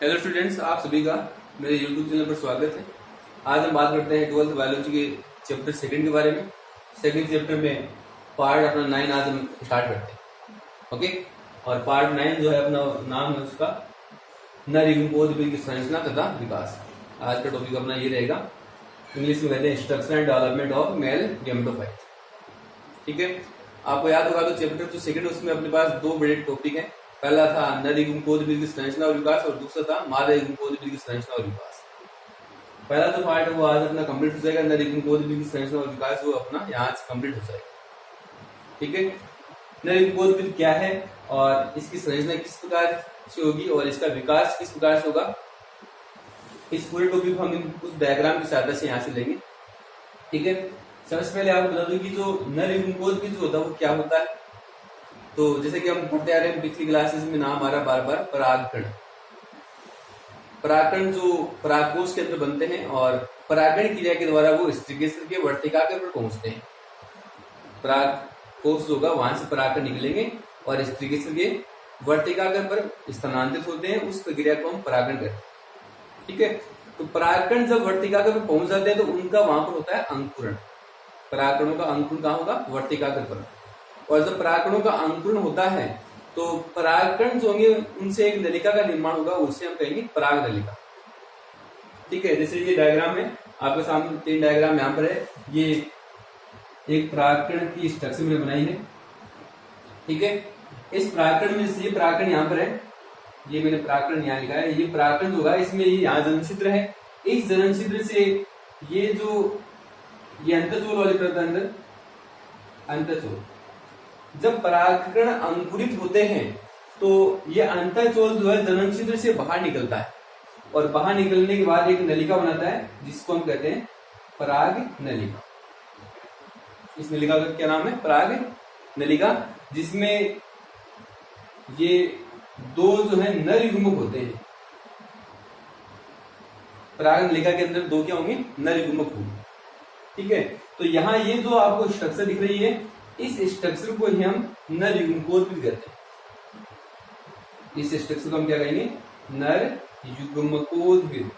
Hello students, आप सभी का मेरे यूट्यूब चैनल पर स्वागत है। आज हम बात करते हैं 12th बायोलॉजी के चैप्टर सेकंड के बारे में। सेकंड चैप्टर में पार्ट अपना 9 आज हम स्टार्ट करते हैं। ओके, और पार्ट 9 जो है अपना नाम है उसका नर एवं पौधों की संरचना तथा विकास। आज का टॉपिक अपना ये रहेगा, इंग्लिश में कहते हैं structure and development of male gametophyte. ठीक है, आपको याद होगा तो चैप्टर जो सेकंड उसमें अपने पास दो बड़े टॉपिक हैं। पहला था नर एवं पौधों की संरचना और विकास, और दूसरा था मादा एवं पौधों की संरचना और विकास। पहला जो पार्ट है वो आज अपना कंप्लीट हो जाएगा, नर एवं पौधों की संरचना और विकास वो अपना यहाँ से कंप्लीट हो जाएगा। ठीक है, नर एवं पौधों क्या है और इसकी संरचना किस प्रकार से होगी और इसका विकास किस प्रकार से होगा, इस पूरे टॉपिक को हम कुछ डायग्राम की सहायता से यहाँ से लेंगे। ठीक है, सबसे पहले आपको बता दूं कि जो नर एवं पौधों जो होता है वो क्या होता है। तो जैसे कि हम पढ़ते आ रहे हैं पिछली क्लासेस में, नाम आ रहा बार बार परागकण। परागकण जो परागकोश के अंदर बनते हैं और परागण क्रिया के द्वारा वो स्त्रीकेसर के वर्तिकाग्र पर पहुंचते हैं। परागकोश होगा वहां से परागकण निकलेंगे और स्त्रीकेसर के वर्तिकाग्र पर स्थानांतरित होते हैं। उस प्रक्रिया को हम परागण कहते हैं। ठीक है, तो परागकण जब वर्तिकाग्र पर पहुंच जाते हैं तो उनका वहां पर होता है अंकुरण। परागकणों का अंकुरण कहाँ होगा? वर्तिकाग्र पर। और जब परागकणों का अंकुरण होता है तो परागकण जो होंगे उनसे एक नलिका का निर्माण होगा, उसे हम कहेंगे पराग नलिका। ठीक है, जैसे ये डायग्राम है आपके सामने, 3 डायग्राम यहाँ पर है। ये एक परागकण की स्ट्रक्चर मैंने बनाई है। ठीक है, इस परागकण में से ये परागकण यहाँ पर है, ये मैंने परागकण यहाँ लिखा है। ये परागकण जो होगा इसमें ये यहाँ जनन छिद्र है। इस जनन छिद्र से ये जो ये अंतःचूल वाली परत अंदर अंतःचूल, जब परागकण अंकुरित होते हैं तो ये अंतःचूल जो है जनन छिद्र से बाहर निकलता है और बाहर निकलने के बाद एक नलिका बनाता है जिसको हम कहते हैं पराग नलिका। इस नलिका का क्या नाम है? पराग नलिका, जिसमें ये दो जो है नर युग्मक होते हैं। पराग नलिका के अंदर दो क्या होंगे? नर युग्मक होंगे। ठीक है, तो यहाँ ये जो आपको स्ट्रक्चर दिख रही है, इस स्ट्रक्चर को ही हम नर युग्मकोद्भिद कहते हैं। इस स्ट्रक्चर को हम क्या कहेंगे? नर युग्मकोद्भिद।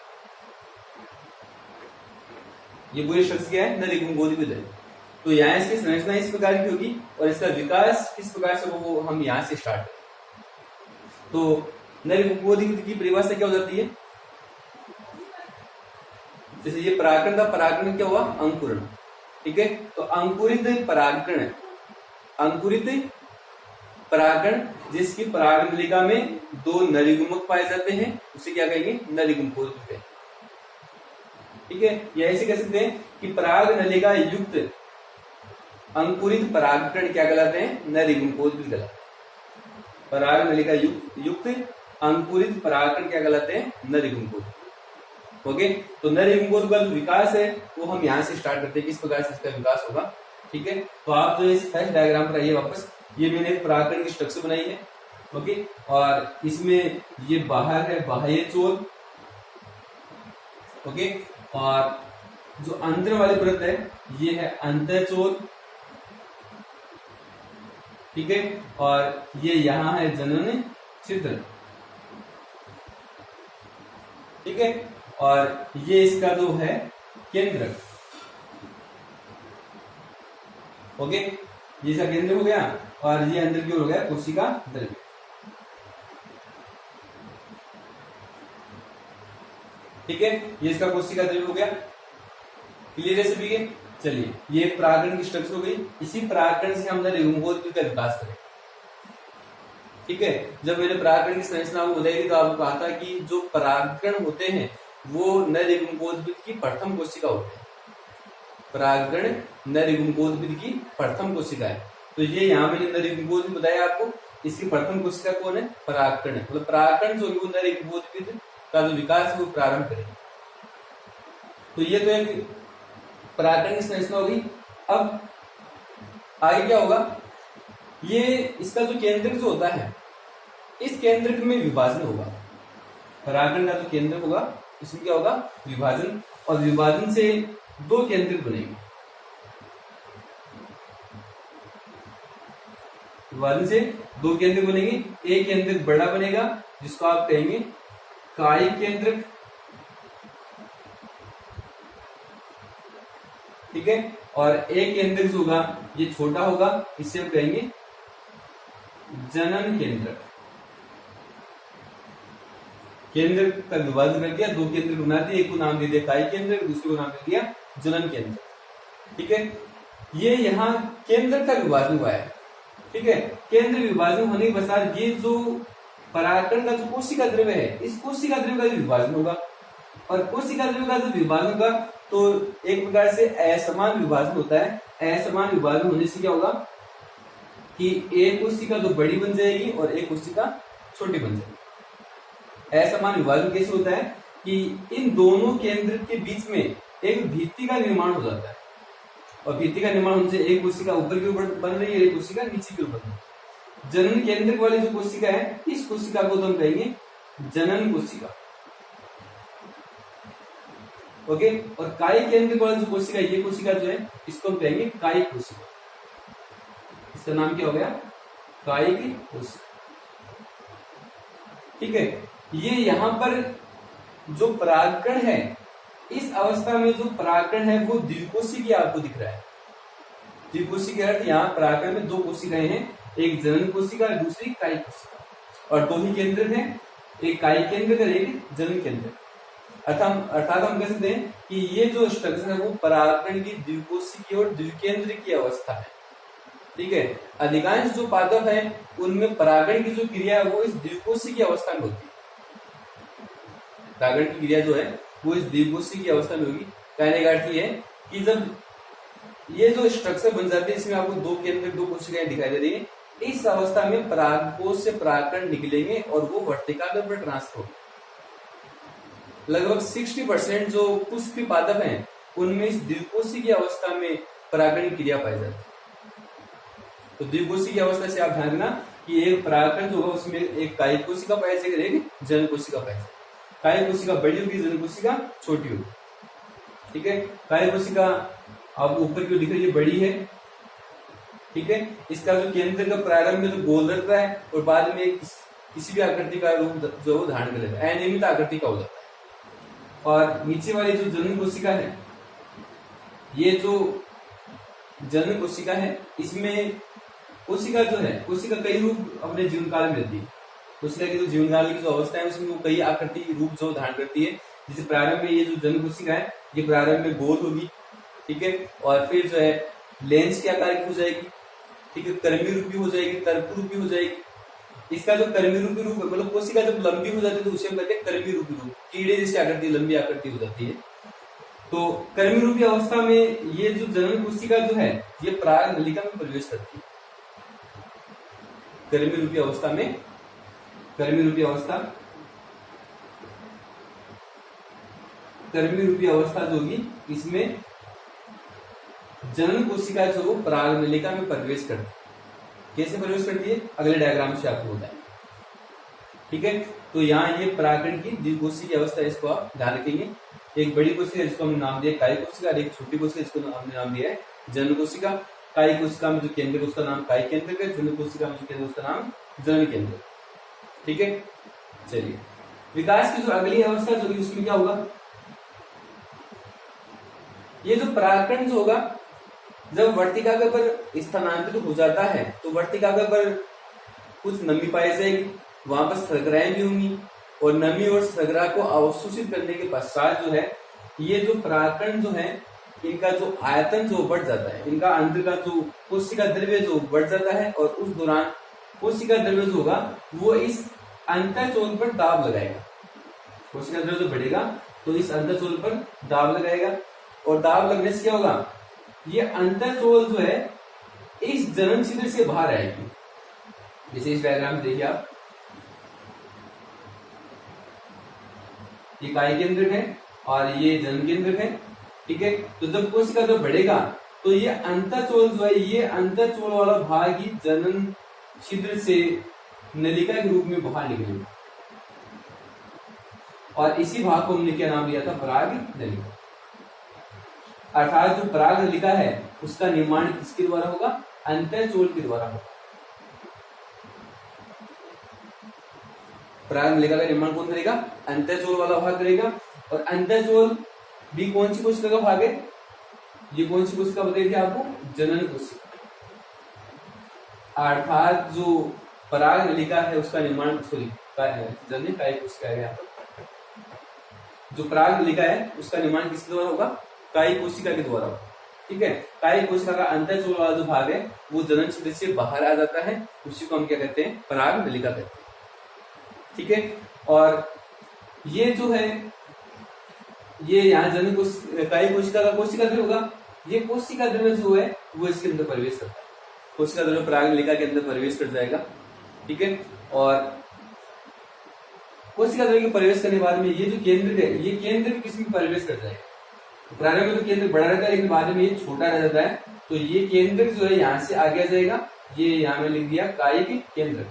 ये पूरी स्ट्रक्चर क्या है? नर युग्मकोद्भिद है। तो यहाँ इसकी संरचना इस प्रकार की होगी और इसका विकास किस प्रकार से वो हम यहाँ से स्टार्ट करें। तो नर युग्मकोद्भिद की परिभाषा क्या हो जाती है? जैसे ये परागकण था, परागकण क्या हुआ? अंकुरण। ठीक है, तो अंकुरित परागकण, अंकुरित परागकण जिसकी पराग नलिका में दो नर युग्मक पाए जाते हैं उसे क्या कहेंगे? नर युग्मकोद्भिद। ठीक है, या ऐसे कह सकते हैं कि पराग नलिका युक्त अंकुरित परागकण क्या कहलाते हैं? नर युग्मकोद्भिद कहलाते हैं। पराग नलिका युक्त अंकुरित परागकण क्या कहलाते हैं? नर युग्मकोद्भिद। ओके, तो नर युग्मकोद्भिद का जो विकास है वो हम यहाँ से स्टार्ट करते हैं, किस प्रकार से इसका विकास होगा। ठीक है, तो आप जो इस फर्स्ट डायग्राम पर आइए वापस। ये मैंने एक परागकण की स्ट्रक्चर बनाई है। ओके, और इसमें ये बाहर है बाह्य चोल। ओके, और जो अंदर वाली परत है ये है अंतःचोल। ठीक है, और ये यहाँ है जनन छिद्र। ठीक है, और ये इसका जो है केंद्रक। ओके, ये इसका केंद्र हो गया और ये अंदर की ओर हो गया कोशिका द्रव्य। ठीक है, ये इसका कोशिका द्रव्य हो गया। क्लियर है सभी के? चलिए, ये परागकण की स्ट्रक्चर हो गई। इसी परागकण से हम नर युग्मकोद्भिद का विकास करें। ठीक है, जब मैंने परागकण की संरचना को बताई थी तो आपको कहा था कि जो परागकण होते हैं वो नर युग्मकोद्भिद की प्रथम कोशिका होते हैं। परागकण नर युग्मकोद्भिद की प्रथम कोशिका है। तो ये यहाँ मैंने नर युग्मकोद्भिद बताया आपको, इसकी प्रथम कोशिका कौन है? परागकण है। मतलब परागकण जो वो नर युग्मकोद्भिद का जो विकास है वो प्रारंभ करेंगे। तो ये तो एक परागकण की संरचना होगी। अब आगे क्या होगा? ये इसका जो केंद्रक जो होता है, इस केंद्रक में विभाजन होगा। परागकण का जो केंद्रक होगा इसमें क्या होगा? विभाजन, और विभाजन से दो केंद्रक बनेंगे। विभाजन से दो केंद्र बनेंगे। एक केंद्र बड़ा बनेगा जिसको आप कहेंगे कायिक केंद्रक, ठीक है, और एक केंद्रक जो होगा ये छोटा होगा, इसे हम कहेंगे जनन केंद्रक। केंद्र का विभाजन कर दिया, दो केंद्र बना दिए, एक को नाम दे दिया कायिक केंद्र, दूसरे को नाम दे दिया जनन केंद्र, ठीक है। ये यहाँ केंद्र का विभाजन हुआ है, ठीक है। केंद्र विभाजन होने के पश्चात ये जो परागकण का जो कोशिका द्रव्य है, इस कोशिका द्रव्य का जो विभाजन होगा, और कोशिका द्रव्य का जो विभाजन होगा तो एक प्रकार से असमान विभाजन होता है। असमान विभाजन होने से क्या होगा कि एक कोशिका तो बड़ी बन जाएगी और एक कोशिका छोटी बन जाएगी। असमान विभाजन कैसे होता है कि इन दोनों केंद्र के बीच में एक भित्ति का निर्माण हो जाता है, और भित्ति का निर्माण होने से एक कोशिका ऊपर की ओर बन रही है, एक कोशिका नीचे की ओर बन रही है। जनन केंद्र वाली जो कोशिका है, इस कोशिका को तो हम कहेंगे जनन कोशिका, ओके। और कायिक केंद्र वाली जो कोशिका, ये कोशिका जो है इसको हम कहेंगे कायिक कोशिका। इसका नाम क्या हो गया? कायिक कोशिका, ठीक है। ये यहाँ पर जो परागकण है, इस अवस्था में जो परागकण है वो द्विकोशिकीय आपको दिख रहा है। द्विकोशिकीय अर्थ यहाँ परागकण में दो कोशिकाएं हैं, एक जनन कोशिका और दूसरी कायिक कोशिका, और दो ही केंद्र हैं, एक कायिक केंद्र और एक जनन केंद्र। अर्थात हम कह सकते हैं कि ये जो स्ट्रक्चर है वो परागकण की द्विकोशिकीय और द्विकेंद्र की अवस्था है, ठीक है। अधिकांश जो पादप है उनमें परागण की जो क्रिया है वो इस द्विकोशिकीय अवस्था में होती है। परागण की क्रिया जो है वो इस द्विकोशिकीय अवस्था में होगी। कहने का अर्थ ये है कि जब ये जो स्ट्रक्चर बन जाती है, इसमें आपको दो केंद्र दो कोशिकाएं दिखाई दे रही है, इस अवस्था में परागकोश से परागकण निकलेंगे और वो वर्तिकाग्र पर ट्रांसफर होंगे। लगभग 60% जो पुष्पीय पादप हैं उनमें इस द्विकोशिकीय अवस्था में परागण की क्रिया पाई जाती है। तो द्विकोशिकीय अवस्था से आप ध्यान रखना कि एक परागकण जो होगा उसमें एक कायिक कोशिका पाई जाएगी, एक जनन कोशिका पाई जाएगी। कायिक कोशिका बड़ी होगी, जनन कोशिका छोटी होगी, ठीक है। कायिक कोशिका आप ऊपर की दिख रही है, बड़ी है, ठीक है। इसका जो केंद्र का प्रारंभ में जो गोल रहता है और बाद में किसी भी आकृति का रूप जो वो धारण कर लेता है, अनियमित आकृति का हो जाता है। और नीचे वाली जो जनन कोशिका है, ये जो जनन कोशिका है, इसमें कोशिका जो है, कोशिका कई रूप अपने जीवन काल में लेती है। कोशिका की जो जीवन काल की जो अवस्था है उसमें वो कई आकृति रूप जो धारण करती है। जैसे प्रारंभ में ये जो जनन कोशिका है ये प्रारंभ में गोल होगी, ठीक है, और फिर जो है लेंस के आकार की हो जाएगी, ठीक है, कर्मी रूपी हो जाएगी, तर्क रूपी हो जाएगी। इसका जो कर्मी रूपी रूप है, मतलब कोशिका जब लंबी हो जाती है तो उसे हम कहते हैं कर्मी रूपी रूप। कीड़े जैसी आकृति, लंबी आकृति हो जाती है। तो कर्मी रूपी अवस्था में ये जो जनन कोशिका जो है ये पराग नलिका में प्रवेश करती है। कर्मी रूपी अवस्था में, कर्मी रूपी अवस्था जो होगी इसमें जनन कोशिका जो वो पराग नलिका में प्रवेश करती है। कैसे प्रवेश करती है अगले डायग्राम से आपको बताएंगे, ठीक है। तो यहाँ ये परागकण की द्विकोशिकीय अवस्था, इसको आप ध्यान रखेंगे। एक बड़ी कोशिका जिसको हमने नाम दिया कायिक कोशिका, और एक छोटी कोशिका जिसको हमने नाम दिया है जनन कोशिका। कायिक कोशिका में जो केंद्र है उसका नाम कायिक केंद्र है, जनन कोशिका में जो केंद्र उसका नाम जनन केंद्र, ठीक है। चलिए, विकास की जो अगली अवस्था जो उसमें क्या होगा, ये जो परागकण जो होगा जब वर्तिकाग्र पर स्थानांतरित हो जाता है तो वर्तिकाग्र पर कुछ नमी पाई जाएगी, वहां पर सरगराएं भी होंगी, और नमी और सरगरा को अवशोषित करने के पश्चात जो है ये जो परागकण जो है इनका जो आयतन जो बढ़ जाता है, इनका अंदर का जो कोशिका द्रव्य जो बढ़ जाता है, और उस दौरान कोशिका द्रव्य जो होगा वो इस अंतःचोल पर दाब लगाएगा। कोशिका द्रव्य जो बढ़ेगा तो इस अंतःचोल पर दाब लगाएगा, और दाब लगने से क्या होगा, ये अंतःचोल जो है इस जनन छिद्र से बाहर आएगी। जैसे इस डायग्राम में देखिए आप, ये कायिक केंद्र है और ये जनन केंद्र है, ठीक है। तो जब कोशिका जो बढ़ेगा तो ये अंतःचोल जो है, ये अंतःचोल वाला भाग ही जनन छिद्र से नलिका के रूप में बाहर निकलेगा, और इसी भाग को हमने क्या नाम दिया था, पराग नलिका। अर्थात जो पराग नलिका है उसका निर्माण किसके द्वारा होगा, अंतःचोल के द्वारा होगा। पराग नलिका का निर्माण कौन करेगा? अंतःचोल वाला भाग करेगा। और अंतःचोल भी कौन सी कोशिका का भाग है? ये कौन सी कोशिका बताई थी आपको? जनन कोशिका। अर्थात जो पराग नलिका है उसका निर्माण जनन काय कोशिका है। यहाँ पर जो पराग नलिका है उसका निर्माण किसके द्वारा होगा? काय कोशिका के द्वारा होगा। ठीक है, काय कोशिका का अंतःचोल वाला जो भाग है वो जनन छिद्र से बाहर आ जाता है, उसी को हम क्या कहते हैं? पराग नलिका कहते हैं। ठीक है, और ये जो है ये यहाँ जनन काय कोशिका का कोशिका द्रव्य होगा। ये कोशिका द्रव्य जो है वो इसके अंदर प्रवेश करता है, कोशिका द्रव्य पराग नलिका के अंदर प्रवेश कर जाएगा। ठीक है, और कोशिका द्रव्य के प्रवेश करने के बाद में ये जो केंद्र है ये केंद्र किसमें प्रवेश कर जाएगा? तो प्रारंभ में तो केंद्र बड़ा रहता है लेकिन बाद में ये छोटा रह जाता है, तो ये केंद्र जो है यहाँ से आगे आ जाएगा। ये यहाँ में लिख दिया कायिक केंद्र।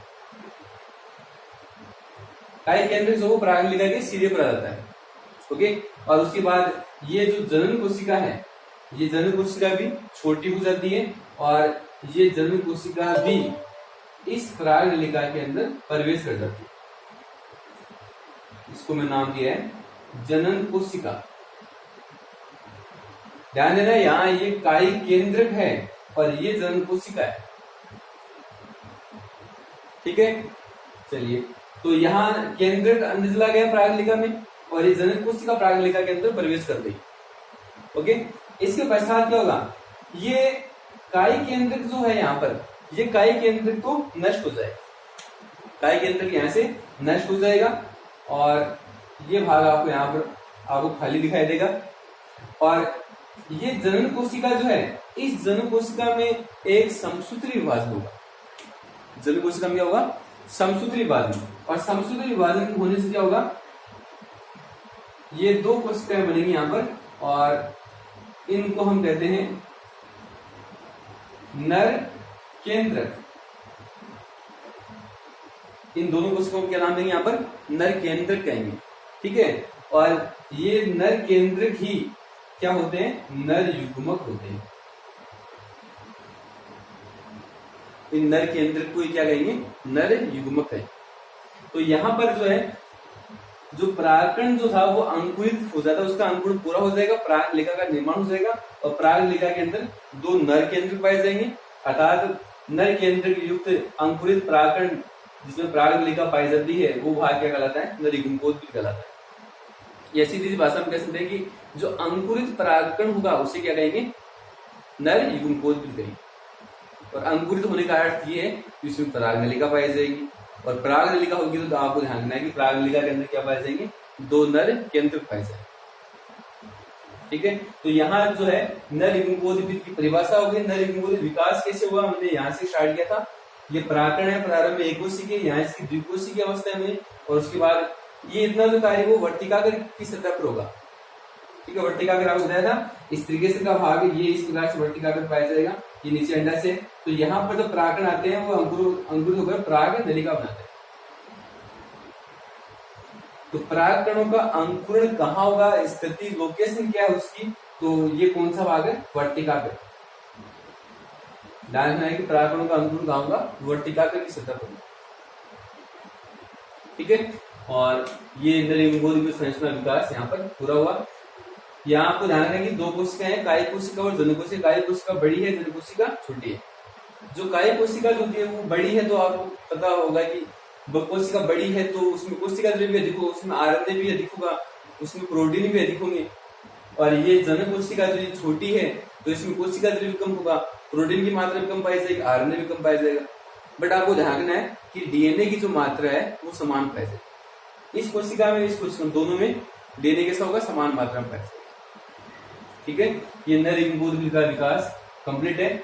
कायिक केंद्र जो पराग नलिका के सिरे पर आ जाता है। ओके, और उसके बाद ये जो जनन कोशिका है ये जनन कोशिका भी छोटी हो जाती है और ये जनन कोशिका भी इस पराग नलिका के अंदर प्रवेश कर जाती है। इसको मैं नाम दिया है जनन कोशिका। ध्यान देना, यहाँ ये कायिक केंद्रक है और ये जनन कोशिका है। ठीक है, चलिए, तो यहाँ केंद्रक अंदर चला गया पराग नलिका में और ये जनन कोशिका पराग नलिका के अंदर प्रवेश कर गई। ओके, इसके पश्चात क्या होगा? ये कायिक केंद्रक जो है यहाँ पर ये कायिक केंद्रक तो नष्ट हो जाएगा, कायिक केंद्रक यहाँ से नष्ट हो जाएगा और ये भाग आपको यहाँ पर आपको खाली दिखाई देगा। और ये जनन कोशिका जो है इस जनन कोशिका में एक समसूत्री विभाजन होगा। जनन कोशिका में क्या होगा? समसूत्री विभाजन। और समसूत्री विभाजन होने से क्या होगा? ये दो कोशिकाएं बनेंगी यहाँ पर और इनको हम कहते हैं नर केंद्रक। इन दोनों कोशिकाओं को क्या नाम देंगे? यहाँ पर नर केंद्रक कहेंगे। ठीक है, और ये नर केंद्रक ही क्या होते हैं? नर युग्मक होते हैं। इन नर केंद्रक को क्या कहेंगे? नर युग्मक है। तो यहाँ पर जो है जो परागकण जो था वो अंकुरित हो जाता है, उसका अंकुरण पूरा हो जाएगा, पराग नलिका का निर्माण हो जाएगा और पराग नलिका के अंदर दो नर केंद्र पाए जाएंगे। अर्थात नर केंद्र युक्त अंकुरित परागकण जिसमें पराग नलिका पाई जाती है वो भाग क्या कहलाता है? नर युग्मकोद्भिद कहलाता है। ये सीधी भाषा में कह सकते हैं कि जो अंकुरित परागकण होगा उसे क्या कहेंगे? नर युग्मकोद्भिद कहेंगे। और अंकुरित होने का अर्थ ये है कि इसमें पराग नलिका पाई जाएगी और पराग नलिका होगी तो आपको ध्यान रखना है कि पराग नलिका के अंदर क्या पाए जाएंगे? दो नर केंद्र पाए जाएंगे। ठीक है, तो यहाँ जो है नर युग्मकोद्भिद की परिभाषा हो गई। नर युग्मकोद्भिद विकास कैसे हुआ हमने यहाँ से स्टार्ट किया था। ये परागकण है, प्रारंभ में एकोशिकीय, यहाँ इसकी द्विकोशिकीय अवस्था में और उसके बाद ये इतना जो कार्य वो वर्तिकाग्र की सतह पर होगा। ठीक है, वर्तिकाग्र आपको बताया था इस तरीके से का भाग ये इस प्रकार से वर्तिकाग्र पाया जाएगा। ये नीचे अंडा से, तो यहाँ पर जो परागकण आते हैं वो अंकुरित होकर पराग नलिका बनाते हैं। तो परागकणों का अंकुरण कहाँ होगा? स्थिति लोकेशन क्या है उसकी? तो ये कौन सा भाग है? वर्तिकाग्र। ध्यान रखना है कि परागकणों का अंकुरण कहाँ होगा? वर्तिकाग्र की सतह पर। ठीक है, और ये नर युग्मकोद्भिद संरचना विकास यहाँ पर पूरा हुआ। यहाँ आपको ध्यान रखना है कि दो कोशिका है, कायिक कोशिका और जनन कोशिका। कायिक कोशिका बड़ी है, जनन कोशिका छोटी है। जो कायिक कोशिका जो है वो बड़ी है तो आपको पता होगा कि कोशिका बड़ी है तो उसमें कोशिका द्रव्य भी अधिक होगा, उसमें आरएनए भी अधिक होगा, उसमें प्रोटीन भी अधिक होंगे। और ये जनन कोशिका जो छोटी है तो इसमें कोशिका द्रव्य कम होगा, प्रोटीन की मात्रा भी कम पाई जाएगी, आरएनए भी कम पाया जाएगा। बट आपको ध्यान रखना है कि डीएनए की जो मात्रा है वो समान पाई जाएगी। इस कोशिका में इस कोशिका दोनों में डीएनए कैसा होगा? समान मात्रा में पाया जाएगा। ठीक है, ये नर युग्मकोद्भिद का विकास कंप्लीट है।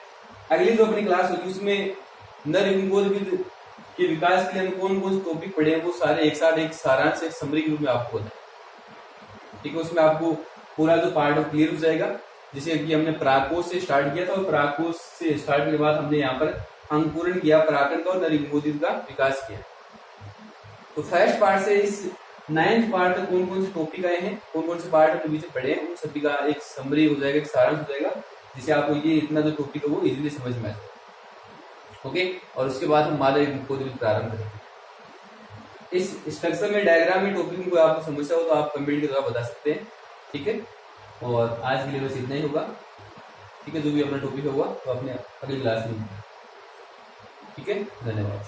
अगली जो अपनी क्लास होगी उसमें नर युग्मकोद्भिद के विकास के लिए हम कौन कौन से टॉपिक पढ़े हैं वो सारे एक साथ एक सारांश एक समरी के रूप में आपको बताएं। ठीक है, उसमें आपको पूरा जो पार्ट क्लियर हो जाएगा। जैसे कि हमने परागकोश से स्टार्ट किया था और परागकोश से स्टार्ट करने के बाद हमने यहाँ पर अंकुरण किया परागकण का और नर युग्मकोद्भिद का विकास किया। तो फर्स्ट पार्ट से इस 9th पार्ट तक कौन कौन से टॉपिक आए हैं, कौन कौन से पार्ट अपने बीच पढ़े हैं, उन सभी का एक समरी हो जाएगा, एक सारांश हो जाएगा, जिससे आपको ये इतना जो टॉपिक है वो इजीली समझ में आ जाएगा। ओके, और उसके बाद हम मादा युग्मकोद्भिद प्रारंभ करेंगे। इस स्ट्रक्चर में, डायग्राम में, टॉपिक में कोई आपको समस्या हो तो आप कमेंट के द्वारा बता सकते हैं। ठीक है, और आज के लिए बस इतना ही होगा। ठीक है, जो भी अपना टॉपिक होगा तो अपने अगली क्लास में। ठीक है, धन्यवाद।